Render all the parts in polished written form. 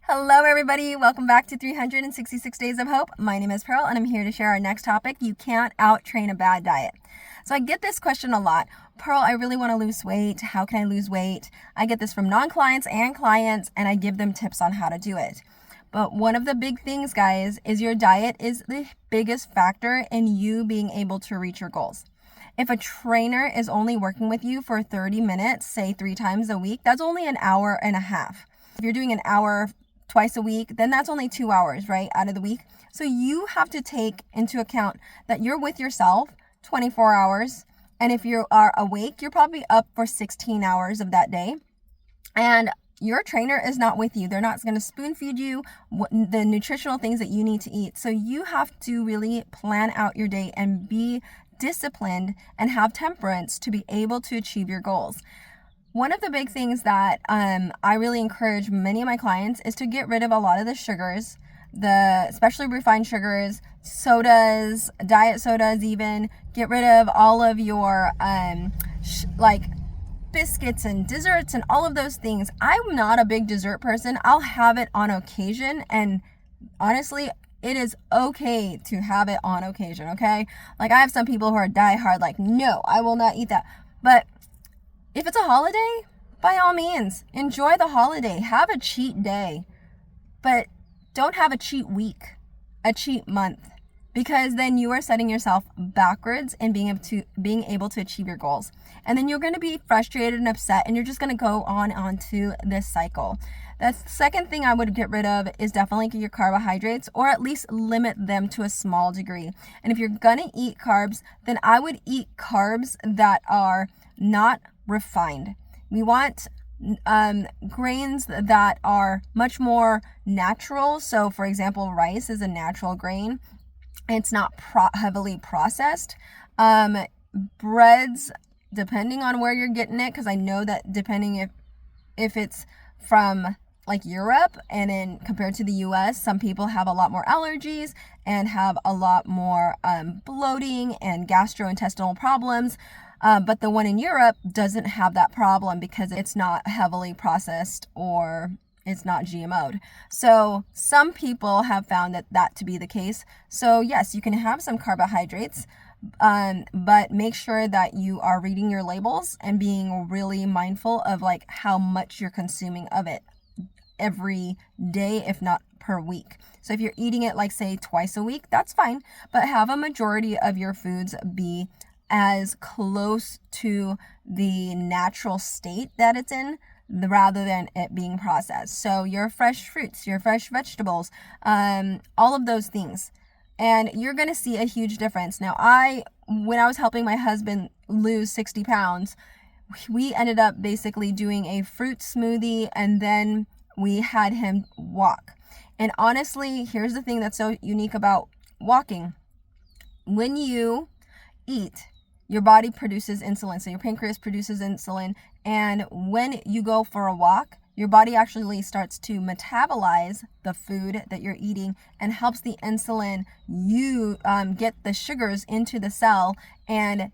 Hello, everybody. Welcome back to 366 Days of Hope. My name is Pearl, and I'm here to share our next topic. You can't out-train a bad diet. So I get this question a lot. Pearl, I really want to lose weight. How can I lose weight? I get this from non-clients and clients, and I give them tips on how to do it. But one of the big things, guys, is your diet is the biggest factor in you being able to reach your goals. If a trainer is only working with you for 30 minutes, say 3 times a week, that's only an hour and a half. If you're doing an hour twice a week, then that's only 2 hours, right, out of the week. So you have to take into account that you're with yourself 24 hours. And if you are awake, you're probably up for 16 hours of that day. And your trainer is not with you. They're not going to spoon feed you the nutritional things that you need to eat. So you have to really plan out your day and be disciplined and have temperance to be able to achieve your goals. One of the big things that I really encourage many of my clients is to get rid of a lot of the sugars, especially refined sugars, sodas, diet sodas even. Get rid of all of your like biscuits and desserts and all of those things. I'm not a big dessert person. I'll have it on occasion, and honestly, it is okay to have it on occasion, okay? Like, I have some people who are diehard, like, no, I will not eat that. But if it's a holiday, by all means, enjoy the holiday. Have a cheat day, but don't have a cheat week, a cheat month, because then you are setting yourself backwards in being able to achieve your goals. And then you're going to be frustrated and upset, and you're just going to go on to this cycle. The second thing I would get rid of is definitely your carbohydrates, or at least limit them to a small degree. And if you're going to eat carbs, then I would eat carbs that are not refined. We want grains that are much more natural. So, for example, rice is a natural grain. It's not heavily processed. Breads, depending on where you're getting it, because I know that depending if it's from like Europe and then compared to the US, some people have a lot more allergies and have a lot more bloating and gastrointestinal problems. But the one in Europe doesn't have that problem because it's not heavily processed or it's not GMO'd. So some people have found that to be the case. So yes, you can have some carbohydrates, but make sure that you are reading your labels and being really mindful of like how much you're consuming of it every day, if not per week. So if you're eating it like say twice a week, that's fine, but have a majority of your foods be as close to the natural state that it's in rather than it being processed. So your fresh fruits, your fresh vegetables, all of those things. And you're going to see a huge difference. Now, when I was helping my husband lose 60 pounds, we ended up basically doing a fruit smoothie, and then we had him walk. And honestly, here's the thing that's so unique about walking. When you eat, your body produces insulin. So your pancreas produces insulin. And when you go for a walk, your body actually starts to metabolize the food that you're eating and helps the insulin get the sugars into the cell and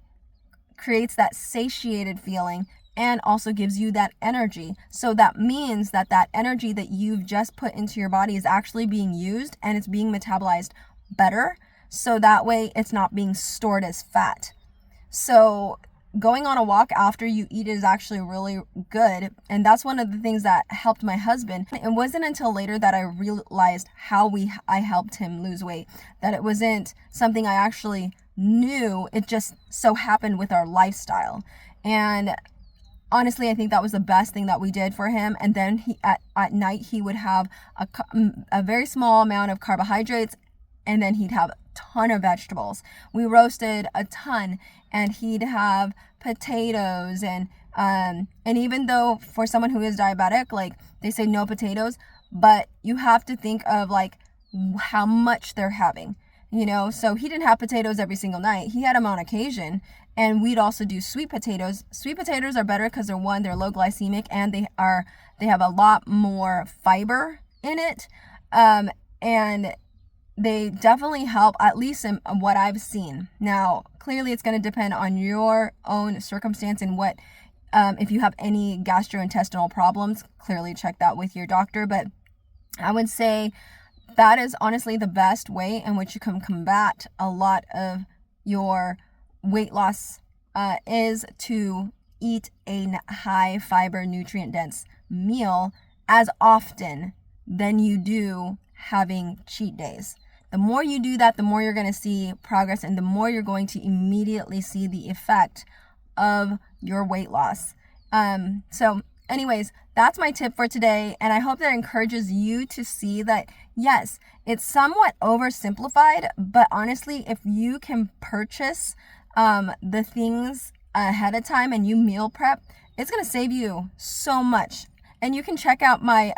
creates that satiated feeling and also gives you that energy. So that means that energy that you've just put into your body is actually being used and it's being metabolized better. So that way it's not being stored as fat. So going on a walk after you eat is actually really good. And that's one of the things that helped my husband. It wasn't until later that I realized how I helped him lose weight, that it wasn't something I actually knew. It just so happened with our lifestyle. And honestly, I think that was the best thing that we did for him. And then at night, he would have a very small amount of carbohydrates, and then he'd have a ton of vegetables. We roasted a ton, and he'd have potatoes and even though for someone who is diabetic, like they say no potatoes, but you have to think of like how much they're having, so he didn't have potatoes every single night. He had them on occasion. And we'd also do sweet potatoes. Sweet potatoes are better because they're low glycemic, and they have a lot more fiber in it. And they definitely help, at least in what I've seen. Now, clearly it's going to depend on your own circumstance and what, if you have any gastrointestinal problems, clearly check that with your doctor. But I would say that is honestly the best way in which you can combat a lot of your weight loss, is to eat a high fiber, nutrient dense meal as often than you do having cheat days. The more you do that, the more you're going to see progress, and the more you're going to immediately see the effect of your weight loss. So anyways, that's my tip for today, and I hope that encourages you to see that, yes, it's somewhat oversimplified, but honestly, if you can purchase the things ahead of time and you meal prep, it's going to save you so much. And you can check out my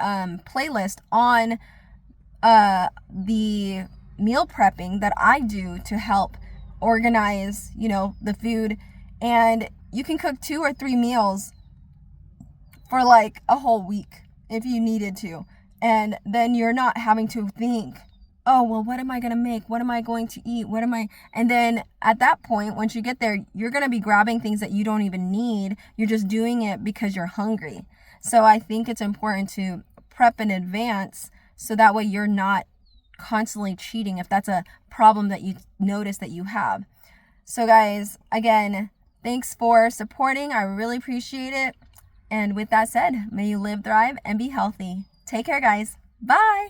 playlist on the meal prepping that I do to help organize, the food. And you can cook 2 or 3 meals for like a whole week if you needed to. And then you're not having to think, oh, well, what am I going to make? What am I going to eat? And then at that point, once you get there, you're going to be grabbing things that you don't even need. You're just doing it because you're hungry. So I think it's important to prep in advance so that way you're not constantly cheating if that's a problem that you notice that you have. So guys, again, thanks for supporting. I really appreciate it. And with that said, may you live, thrive, and be healthy. Take care, guys. Bye.